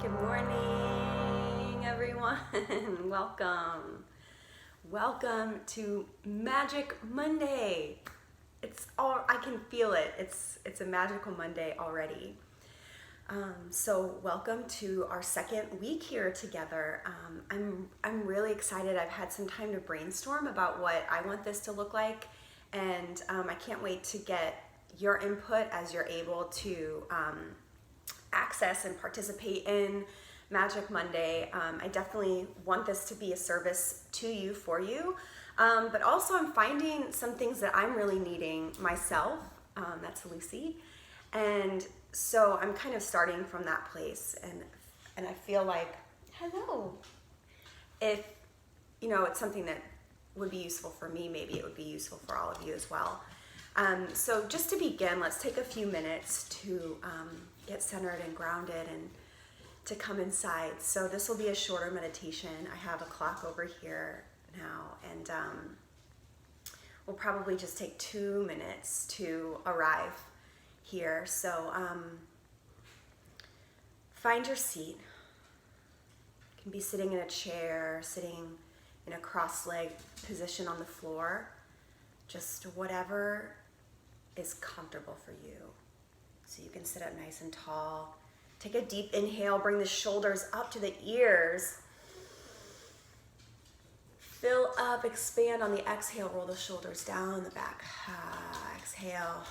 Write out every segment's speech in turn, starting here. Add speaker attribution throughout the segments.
Speaker 1: Good morning, everyone. Welcome to Magic Monday. I can feel it. It's a magical Monday already. So welcome to our second week here together. I'm really excited. I've had some time to brainstorm about what I want this to look like, and I can't wait to get your input as you're able to access and participate in Magic Monday. I definitely want this to be a service to you, for you, but also I'm finding some things that I'm really needing myself. That's Lucy, and so I'm kind of starting from that place, and I feel like, hello, if it's something that would be useful for me, maybe it would be useful for all of you as well. So just to begin, let's take a few minutes to get centered and grounded and to come inside. So this will be a shorter meditation. I have a clock over here now, and we'll probably just take 2 minutes to arrive here. So find your seat. You can be sitting in a chair, sitting in a cross-legged position on the floor, just whatever is comfortable for you. So you can sit up nice and tall. Take a deep inhale, bring the shoulders up to the ears. Fill up, expand on the exhale, roll the shoulders down the back. Exhale.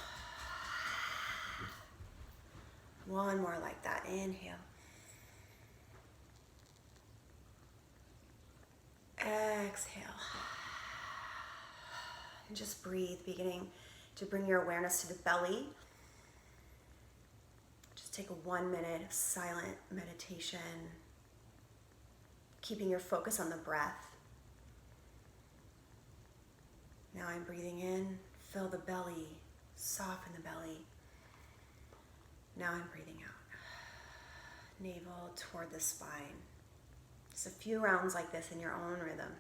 Speaker 1: One more like that, inhale. Exhale. And just breathe, beginning to bring your awareness to the belly. Take a 1 minute of silent meditation, keeping your focus on the breath. Now I'm breathing in, fill the belly, soften the belly. Now I'm breathing out. Navel toward the spine. Just a few rounds like this in your own rhythm.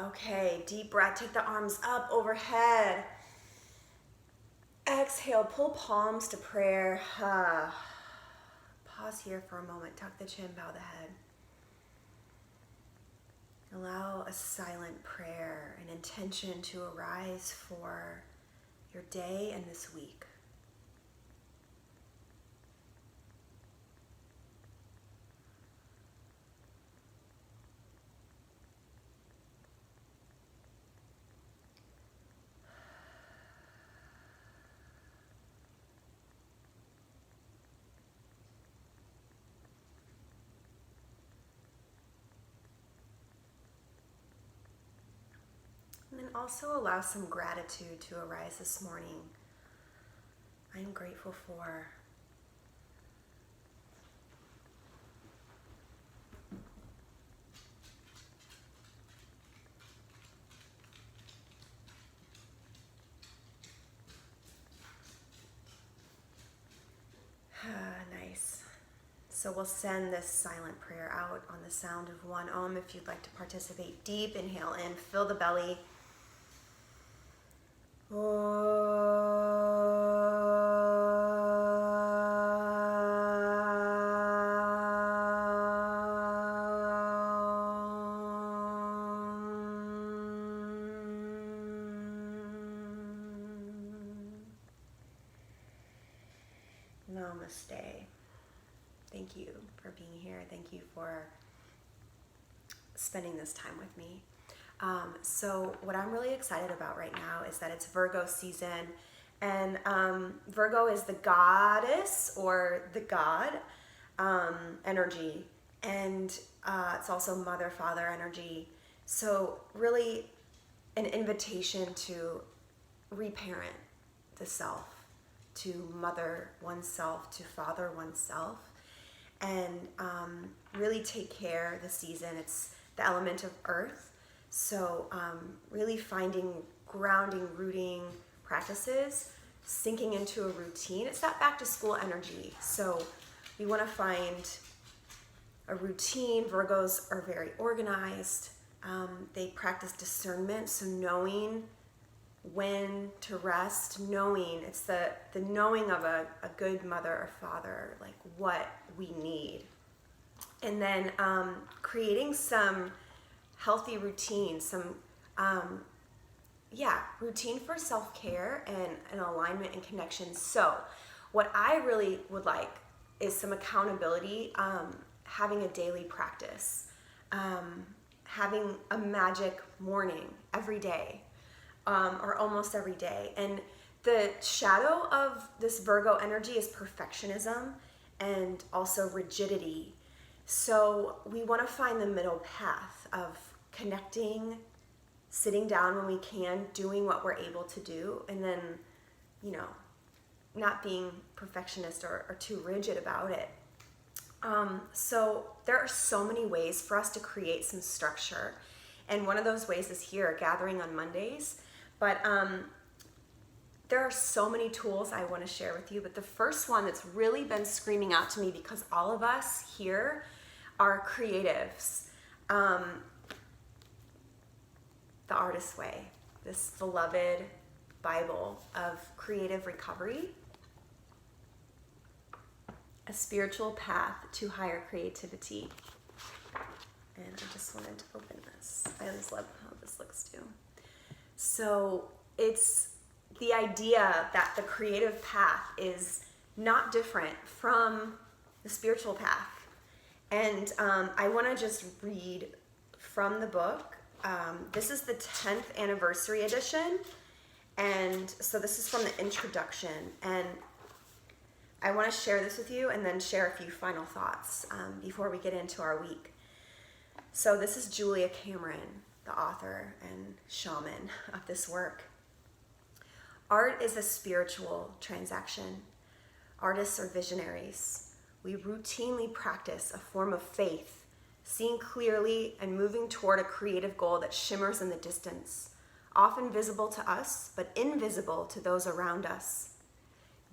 Speaker 1: Okay, deep breath. Take the arms up overhead. Exhale, pull palms to prayer. Pause here for a moment. Tuck the chin, bow the head. Allow a silent prayer, an intention to arise for your day and this week. And then also allow some gratitude to arise this morning. I am grateful for nice. So we'll send this silent prayer out on the sound of one Om. If you'd like to participate, deep inhale in, fill the belly. Namaste. Thank you for being here. Thank you for spending this time with me. So what I'm really excited about right now is that it's Virgo season, and Virgo is the goddess or the god energy, and it's also mother, father energy. So really an invitation to reparent the self, to mother oneself, to father oneself, and really take care this season. It's the element of earth. So really finding grounding, rooting practices, sinking into a routine. It's that back to school energy. So we want to find a routine. Virgos are very organized. They practice discernment, so knowing when to rest, knowing, it's the knowing of a good mother or father, like what we need. And then creating some healthy routine, some routine for self-care and alignment and connection. So what I really would like is some accountability, having a daily practice, having a magic morning every day, or almost every day. And the shadow of this Virgo energy is perfectionism and also rigidity. So we want to find the middle path of connecting, sitting down when we can, doing what we're able to do, and then, not being perfectionist or too rigid about it. So there are so many ways for us to create some structure. And one of those ways is here, gathering on Mondays. But there are so many tools I want to share with you. But the first one that's really been screaming out to me, because all of us here are creatives. The Artist's Way, this beloved Bible of creative recovery, a spiritual path to higher creativity. And I just wanted to open this. I always love how this looks too. So it's the idea that the creative path is not different from the spiritual path. And I want to just read from the book. This is the 10th anniversary edition. And so this is from the introduction. And I want to share this with you and then share a few final thoughts before we get into our week. So this is Julia Cameron, the author and shaman of this work. Art is a spiritual transaction. Artists are visionaries. We routinely practice a form of faith, seeing clearly and moving toward a creative goal that shimmers in the distance, often visible to us, but invisible to those around us.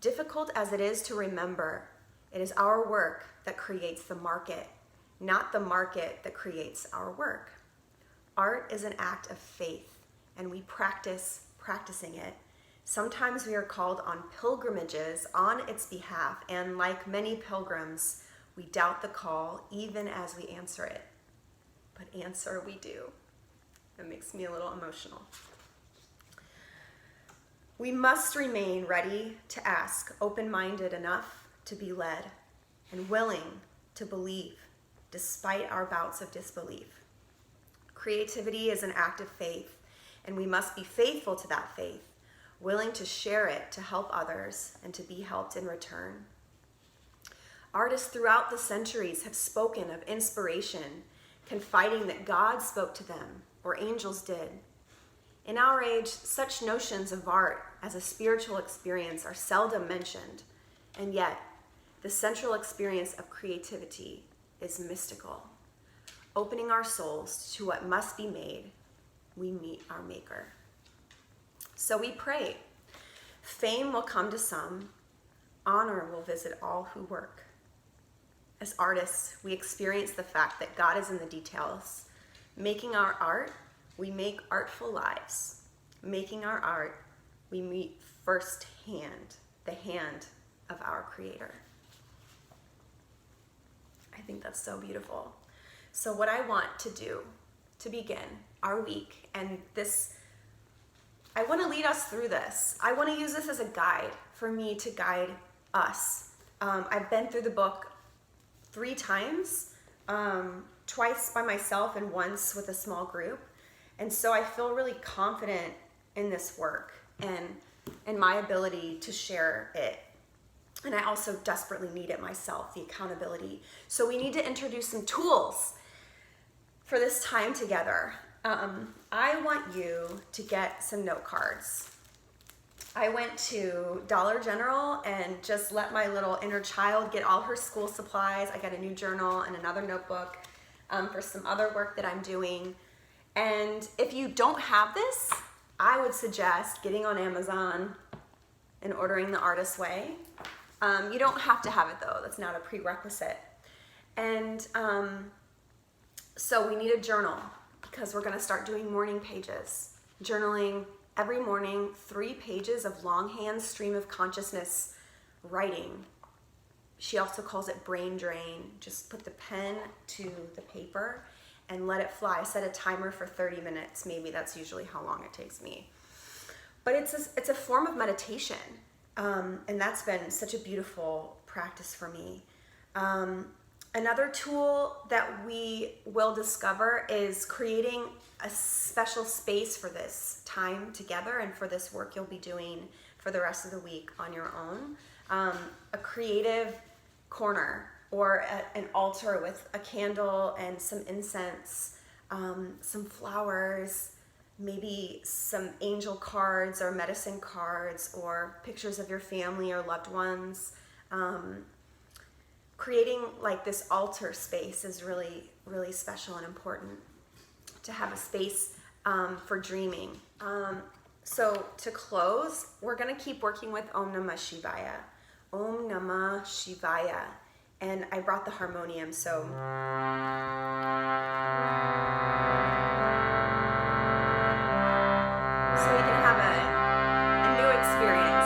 Speaker 1: Difficult as it is to remember, it is our work that creates the market, not the market that creates our work. Art is an act of faith, and we practice practicing it. Sometimes we are called on pilgrimages on its behalf, and like many pilgrims, we doubt the call even as we answer it. But answer we do. It makes me a little emotional. We must remain ready to ask, open-minded enough to be led, and willing to believe despite our bouts of disbelief. Creativity is an act of faith, and we must be faithful to that faith, willing to share it to help others and to be helped in return. Artists throughout the centuries have spoken of inspiration, confiding that God spoke to them or angels did. In our age, such notions of art as a spiritual experience are seldom mentioned, and yet the central experience of creativity is mystical. Opening our souls to what must be made, we meet our maker. So we pray. Fame will come to some, honor will visit all who work. As artists, we experience the fact that God is in the details. Making our art, we make artful lives. Making our art, we meet firsthand the hand of our Creator. I think that's so beautiful. So what I want to do to begin our week, and this, I want to lead us through this. I want to use this as a guide for me to guide us. I've been through the book 3 times, twice by myself and once with a small group. And so I feel really confident in this work and in my ability to share it. And I also desperately need it myself, the accountability. So we need to introduce some tools for this time together. I want you to get some note cards. I went to Dollar General and just let my little inner child get all her school supplies. I got a new journal and another notebook for some other work that I'm doing. And if you don't have this, I would suggest getting on Amazon and ordering The Artist's Way. You don't have to have it though, that's not a prerequisite. And so we need a journal because we're gonna start doing morning pages. Journaling every morning, 3 pages of longhand stream of consciousness writing. She also calls it brain drain. Just put the pen to the paper and let it fly. Set a timer for 30 minutes, maybe that's usually how long it takes me. But it's a form of meditation, and that's been such a beautiful practice for me. Another tool that we will discover is creating a special space for this time together and for this work you'll be doing for the rest of the week on your own. A creative corner or an altar with a candle and some incense, some flowers, maybe some angel cards or medicine cards or pictures of your family or loved ones. Creating like this altar space is really, really special and important to have a space for dreaming. So to close, we're gonna keep working with Om Namah Shivaya. Om Namah Shivaya. And I brought the harmonium, so. So we can have a new experience.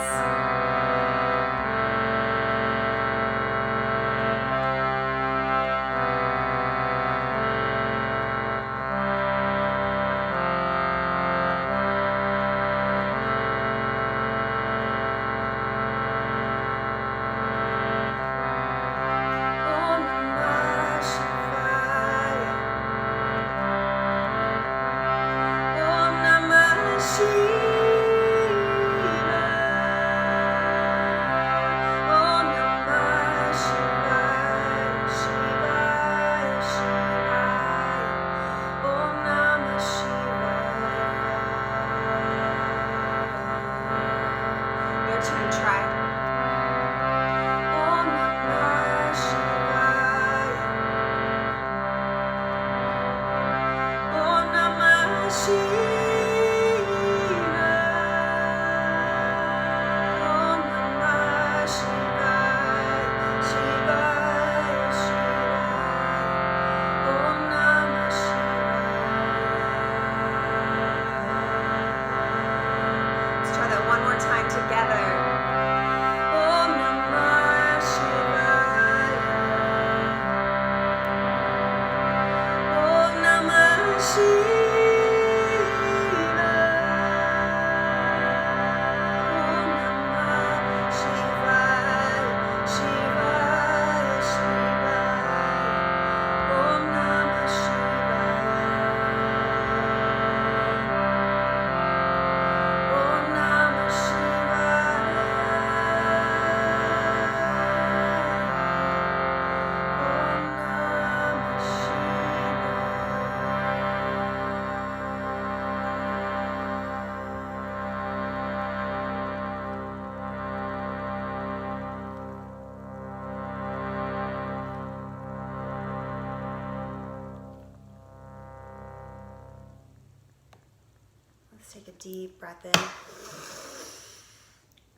Speaker 1: Take a deep breath in.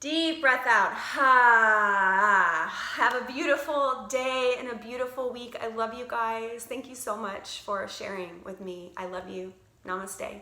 Speaker 1: Deep breath out. Have a beautiful day and a beautiful week. I love you guys. Thank you so much for sharing with me. I love you. Namaste.